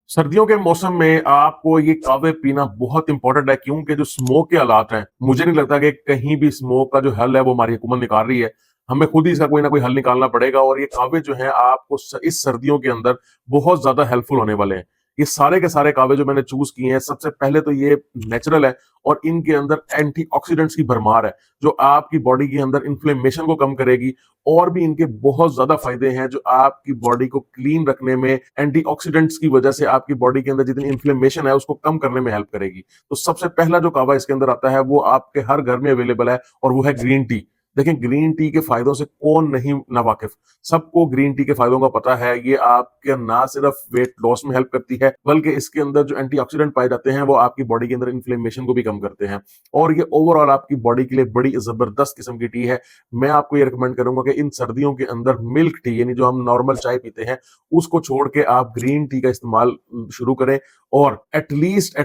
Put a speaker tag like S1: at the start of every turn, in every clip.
S1: सर्दियों के मौसम में आपको ये कहवे पीना बहुत इंपॉर्टेंट है क्योंकि जो स्मोक के हालात हैं, मुझे नहीं लगता कि कहीं भी स्मोक का जो हल है वो हमारी हुकूमत निकाल रही है। हमें खुद ही इसका कोई ना कोई हल निकालना पड़ेगा और ये कहवे जो हैं आपको इस सर्दियों के अंदर बहुत ज्यादा हेल्पफुल होने वाले हैं। ये सारे के सारे कहवे जो मैंने चूज किए हैं, सबसे पहले तो ये नेचुरल है और इनके अंदर एंटीऑक्सीडेंट्स की भरमार है, जो आपकी बॉडी के अंदर इन्फ्लेमेशन को कम करेगी। और भी इनके बहुत ज्यादा फायदे हैं जो आपकी बॉडी को क्लीन रखने में, एंटीऑक्सीडेंट्स की वजह से आपकी बॉडी के अंदर जितनी इन्फ्लेमेशन है उसको कम करने में हेल्प करेगी। तो सबसे पहला जो कहवा इसके अंदर आता है वो आपके हर घर में अवेलेबल है और वो है ग्रीन टी। देखिए, ग्रीन टी के फायदों से कौन नहीं ना वाकिफ। सबको ग्रीन टी के फायदों का पता है। ये आपके ना सिर्फ वेट लॉस में हेल्प करती है, बल्कि इसके अंदर जो एंटीऑक्सीडेंट पाए जाते हैं वो आपकी बॉडी के अंदर इन्फ्लेमेशन को भी कम करते हैं। और ये ओवरऑल आपकी बॉडी के लिए बड़ी जबरदस्त किस्म की टी है। मैं आपको ये रिकमेंड करूंगा कि इन सर्दियों के अंदर मिल्क टी, यानी जो हम नॉर्मल चाय पीते हैं, उसको छोड़ के आप ग्रीन टी का इस्तेमाल शुरू करें और एटलीस्ट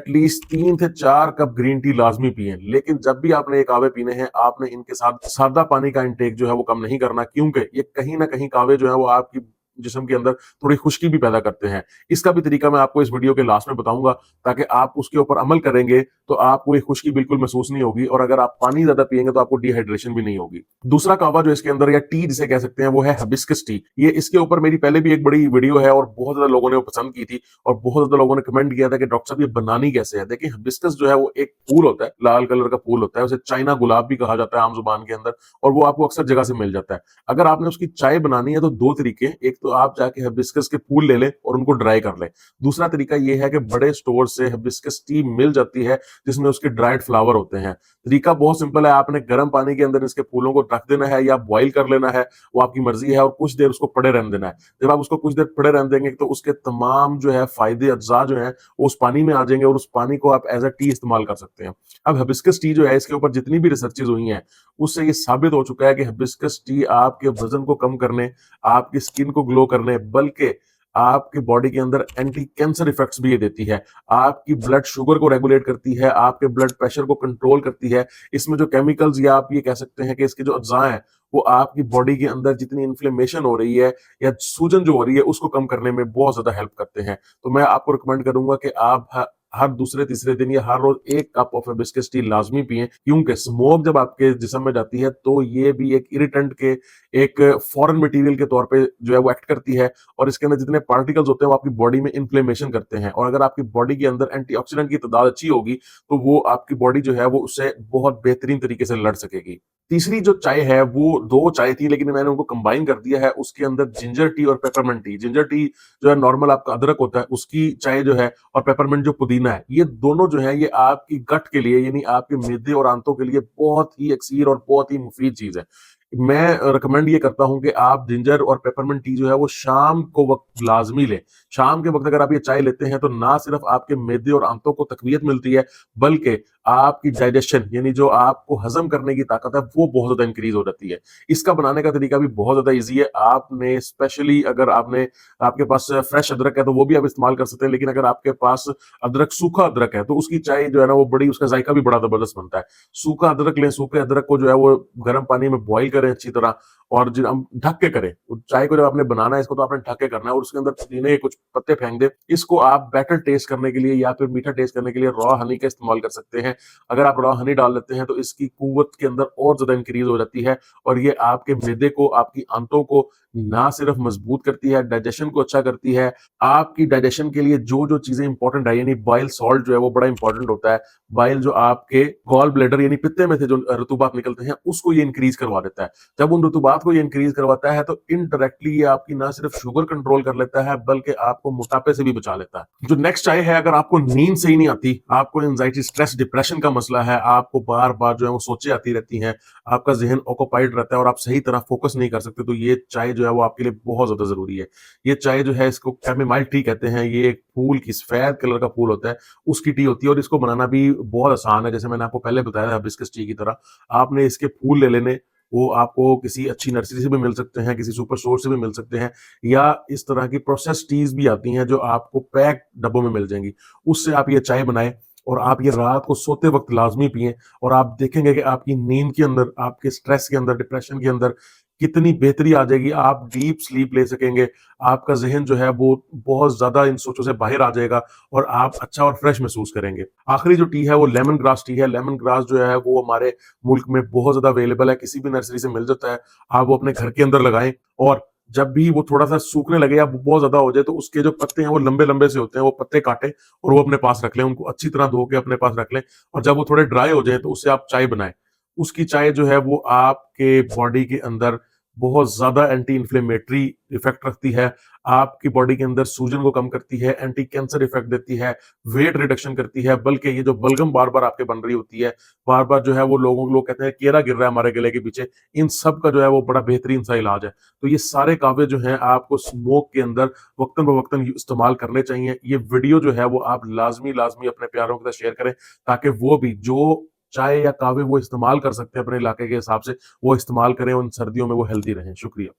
S1: 3 से 4 कप ग्रीन टी लाजमी पिए। लेकिन जब भी आपने ये कहवे पीने हैं, आपने इनके साथ सादा पानी का इंटेक जो है वो कम नहीं करना, क्योंकि ये कहीं ना कहीं कहवे जो है वो आपकी जिस्म के अंदर थोड़ी खुश्की भी पैदा करते हैं। इसका भी तरीका मैं आपको इस वीडियो के लास्ट में बताऊंगा, ताकि आप उसके ऊपर अमल करेंगे तो आपको ये खुश्की बिल्कुल महसूस नहीं होगी और अगर आप पानी ज्यादा पिएंगे तो आपको डिहाइड्रेशन भी नहीं होगी। दूसरा कहवा जो इसके अंदर, या टी जिसे कह सकते हैं, वो है हिबिस्कस टी। ये इसके ऊपर मेरी पहले भी एक बड़ी वीडियो है और बहुत ज्यादा लोगों ने वो पसंद की थी और बहुत ज्यादा लोगों ने कमेंट किया था कि डॉक्टर साहब ये बनानी कैसे है। देखिए, हिबिस्कस जो है वो एक फूल होता है, लाल कलर का फूल होता है, उसे चाइना गुलाब भी कहा जाता है आम जुबान के अंदर, और वो आपको अक्सर जगह से मिल जाता है। अगर आपने उसकी चाय बनानी है तो दो तरीके, एक तो आप जाके हिबिस्कस के फूल ले लें और उनको ड्राई कर लें। दूसरा तरीका ये है कि बड़े स्टोर से हिबिस्कस टी मिल जाती है जिसमें उसके ड्राइड फ्लावर होते हैं। तरीका बहुत सिंपल है, आपने गर्म पानी के अंदर इसके फूलों को रख देना है या बॉईल कर लेना है, वो आपकी मर्जी है, और कुछ देर उसको पड़े रहने देना है। जब आप उसको कुछ देर पड़े रहने देंगे तो उसके तमाम जो है फायदे अज्जा जो है वो उस पानी में आ जाएंगे और उस पानी को आप एज अ टी इस्तेमाल कर सकते हैं। अब हिबिस्कस टी जो है, इसके ऊपर जितनी भी रिसर्चेज हुई हैं उससे ये साबित हो चुका है कि हिबिस्कस टी आपके वजन को कम करने, आपकी स्किन को ग्लो करने, बल्कि आपकी बॉडी के अंदर एंटी कैंसर इफेक्ट्स भी ये देती है। आपकी ब्लड शुगर को रेगुलेट करती है, आपके ब्लड प्रेशर को कंट्रोल करती है। इसमें जो केमिकल्स, या आप ये कह सकते हैं कि इसके जो अज्जा हैं, वो आपकी बॉडी के अंदर जितनी इन्फ्लेमेशन हो रही है या सूजन जो हो रही है उसको कम करने में बहुत ज्यादा हेल्प करते हैं। तो मैं आपको रिकमेंड करूंगा कि आप हर दूसरे तीसरे दिन या हर रोज 1 कप ऑफ हिबिस्कस टी लाजमी पिए, क्योंकि स्मोक जब आपके जिस्म में जाती है तो ये भी एक इरिटेंट के, एक फॉरेन मटेरियल के तौर पे जो है वो एक्ट करती है और इसके अंदर जितने पार्टिकल्स होते हैं वो आपकी बॉडी में इन्फ्लेमेशन करते हैं। और अगर आपकी बॉडी के अंदर एंटीऑक्सीडेंट की तादाद अच्छी होगी तो वो आपकी बॉडी जो है वो उससे बहुत बेहतरीन तरीके से लड़ सकेगी। तीसरी जो चाय है, वो दो चाय थी लेकिन मैंने उनको कंबाइन कर दिया है। उसके अंदर जिंजर टी और पेपरमेंट टी। जिंजर टी जो है नॉर्मल आपका अदरक होता है उसकी चाय जो है, और पेपरमेंट जो पुदीना है, ये दोनों जो है ये आपकी गट के लिए, यानी आपके मिर्दे और आंतों के लिए बहुत ही अक्सीर और बहुत ही मुफीद चीज है। मैं रिकमेंड ये करता हूं कि आप जिंजर और पेपरमेंट टी जो है वो शाम को वक्त लाजमी लें। शाम के वक्त अगर आप ये चाय लेते हैं तो ना सिर्फ आपके मैदे और आंतों को तकवीयत मिलती है, बल्कि आपकी डाइजेशन, यानी जो आपको हजम करने की ताकत है, वो बहुत ज्यादा इंक्रीज हो जाती है। इसका बनाने का तरीका भी बहुत ज्यादा ईजी है। आपने स्पेशली, अगर आपके पास फ्रेश अदरक है तो वो भी आप इस्तेमाल कर सकते हैं, लेकिन अगर आपके पास अदरक, सूखा अदरक है, तो उसकी चाय जो है ना वो बड़ी, उसका जायका भी बड़ा जबरदस्त बनता है। सूखा अदरक लें, सूखे अदरक को जो है वो गर्म पानी में बॉईल करें अच्छी तरह, और हम ढक के करें। चाय को जब आपने बनाना है, इसको तो आपने ढक के करना है, और उसके अंदर पुदीने के कुछ पत्ते फेंक दे। इसको आप बेटर टेस्ट करने के लिए या फिर मीठा टेस्ट करने के लिए रॉ हनी का इस्तेमाल कर सकते हैं। अगर आप रॉ हनी डाल लेते हैं तो इसकी कुव्वत के अंदर और ज्यादा इंक्रीज हो जाती है, और ये आपके मैदे को, आपकी आंतों को ना सिर्फ मजबूत करती है, डाइजेशन को अच्छा करती है। आपकी डाइजेशन के लिए जो जो चीजें इंपॉर्टेंट है, यानी बाइल सॉल्ट जो है वो बड़ा इंपॉर्टेंट होता है। बाइल जो आपके गॉल ब्लैडर यानी पित्ते में से जो रतूबात निकलते हैं उसको ये इंक्रीज करवा देता है। जब उन रतूबात को ये इंक्रीज करवाता है तो इनडायरेक्टली ये आपकी ना सिर्फ शुगर कंट्रोल कर लेता है, बल्कि आपको मोटापे से भी बचा लेता है। जो नेक्स्ट चाय है, अगर आपको नींद सही नहीं आती, आपको एंजाइटी, स्ट्रेस, डिप्रेशन का मसला है, आपको बार बार जो है वो सोचे आती रहती हैं, आपका जहन ऑक्यूपाइड रहता है और आप सही तरह फोकस नहीं कर सकते, तो ये चाय जो है वो आपके लिए बहुत ज्यादा जरूरी है। ये चाय जो है, इसको कैमोमाइल टी कहते हैं। ये एक फूल की, सफेद कलर का फूल होता है, उसकी टी होती है, और इसको बनाना भी बहुत आसान है। जैसे मैंने आपको पहले बताया था हिबिस्कस टी की तरह, आपने इसके फूल ले लेने, वो आपको किसी अच्छी नर्सरी से भी मिल सकते हैं, किसी सुपर स्टोर से भी मिल सकते हैं, या इस तरह की प्रोसेस टीज भी आती हैं जो आपको पैक डब्बों में मिल जाएंगी। उससे आप ये चाय बनाएं और आप ये रात को सोते वक्त लाजमी पिएं, और आप देखेंगे कि आपकी नींद के अंदर, आपके स्ट्रेस के अंदर, डिप्रेशन के अंदर कितनी बेहतरी आ जाएगी, आप डीप स्लीप ले सकेंगे, आपका ज़हन जो है वो बहुत ज़्यादा इन सोचों से बाहर आ जाएगा और आप अच्छा और फ्रेश महसूस करेंगे। आखिरी जो टी है वो लेमन ग्रास टी है, लेमन ग्रास जो है वो हमारे मुल्क में बहुत ज़्यादा अवेलेबल है, किसी भी नर्सरी से मिल जाता है, आप वो अपने घर के अंदर लगाएँ और जब भी वो थोड़ा-सा सूखने लगे या बहुत ज़्यादा हो जाए तो उसके जो पत्ते हैं वो लंबे-लंबे से होते हैं, वो पत्ते काटें और वो अपने पास रख लें, उनको अच्छी तरह धो के अपने पास रख लें और जब वो थोड़े ड्राई हो जाएँ तो उससे आप चाय बनाएँ। उसकी चाय जो है वो आपके बॉडी के अंदर बहुत ज़्यादा एंटी इन्फ्लेमेटरी इफ़ेक्ट रखती है, आपकी बॉडी के अंदर सूजन को कम करती है, एंटी कैंसर इफ़ेक्ट देती है, वेट रिडक्शन करती है, बल्कि ये जो बलगम बार-बार आपके बन रही होती है, बार-बार जो है वो लोग कहते हैं केरा गिर रहा है हमारे गले के पीछे, इन सब का जो है वो बड़ा बेहतरीन सा इलाज है। तो ये सारे कहवे जो हैं आपको स्मोक के अंदर वक़्तन-ब-वक़्तन इस्तेमाल करने चाहिए। ये वीडियो जो है वो आप लाज़मी अपने प्यारों के साथ शेयर करें ताकि वो भी जो चाय या कहवे वो इस्तेमाल कर सकते हैं अपने इलाके के हिसाब से, वो इस्तेमाल करें, उन सर्दियों में वो हेल्दी रहें। शुक्रिया।